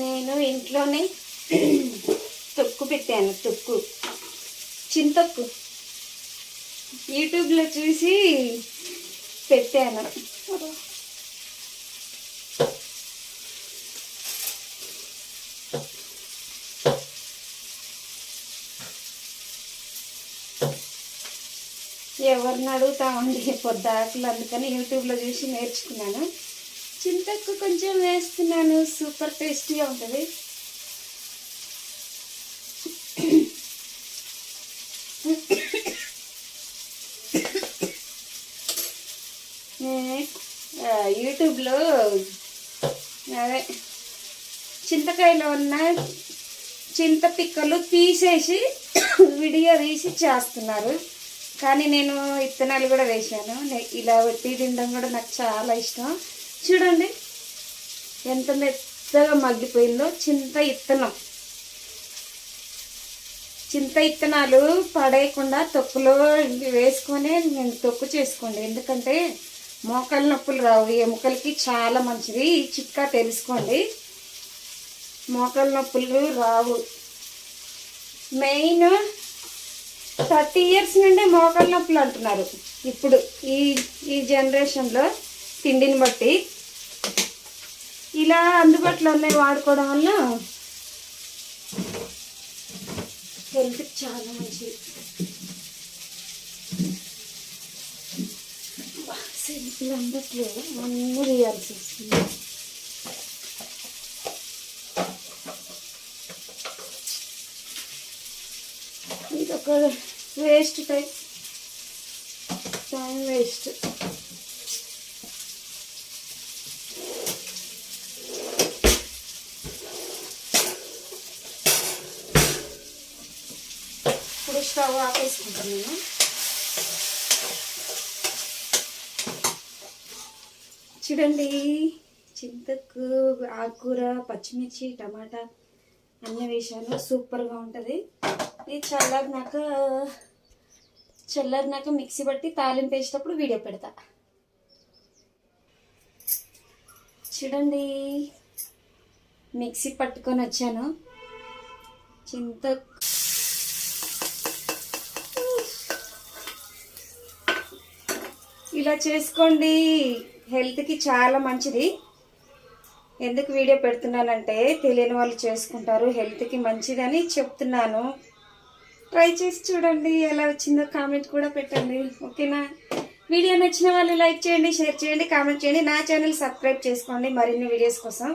నేను ఇంట్లోనే తొక్కు పెట్టాను. తొక్కు, చింతొక్కు యూట్యూబ్లో చూసి పెట్టాను. ఎవరిని అడుగుతామండి పొద్దాకులు, అందుకని యూట్యూబ్లో చూసి నేర్చుకున్నాను. చింతొక్కు కొంచెం వేస్తున్నాను, సూపర్ టేస్టీగా ఉంటుంది. యూట్యూబ్లో అదే చింతకాయలో ఉన్న చింత పిక్కలు తీసేసి విడిగా తీసి చేస్తున్నారు. కానీ నేను ఇత్తనాలు కూడా వేశాను. ఇలా పెట్టి తినడం కూడా నాకు చాలా ఇష్టం. చూడండి ఎంత మెత్తగా మగ్గిపోయిందో. చింత ఇత్తనాలు పడేయకుండా తొక్కులో వేసుకొని నేను తొక్కు చేసుకోండి. ఎందుకంటే మోకాలు నొప్పులు రావు, ఎముకలకి చాలా మంచిది. ఈ చిట్కా తెలుసుకోండి, మోకాలు నొప్పులు రావు. మెయిన్ 30 years నుండి మోకాలు నొప్పులు అంటున్నారు ఇప్పుడు ఈ జనరేషన్లో. తిండిని బట్టి ఇలా అందుబాటులో ఉన్నాయి వాడుకోవడం వల్ల హెల్త్కి చాలా మంచిది. సెల్ఫీలు అందట్లేదు, అన్నీ తీయాల్సి వస్తుంది. ఇదొక వేస్ట్ టైం వేస్ట్. ఇప్పుడు స్టవ్ ఆపేసుకుంటాను నేను. చూడండి చింతకు, ఆకుకూర, పచ్చిమిర్చి, టమాటా అన్నీ వేసాను. సూపర్గా ఉంటుంది. ఇది చల్లారినాక మిక్సీ పట్టి తాలింపు వేసేటప్పుడు వీడియో పెడతా. చూడండి మిక్సీ పట్టుకొని వచ్చాను. ఇలా చేసుకోండి, హెల్త్కి చాలా మంచిది. ఎందుకు వీడియో పెడుతున్నానంటే తెలియని వాళ్ళు చేసుకుంటారు, హెల్త్కి మంచిదని చెప్తున్నాను. ట్రై చేసి చూడండి, ఎలా వచ్చిందో కామెంట్ కూడా పెట్టండి. ఓకేనా? వీడియో నచ్చిన వాళ్ళు లైక్ చేయండి, షేర్ చేయండి, కామెంట్ చేయండి. నా ఛానల్ సబ్స్క్రైబ్ చేసుకోండి మరిన్ని వీడియోస్ కోసం.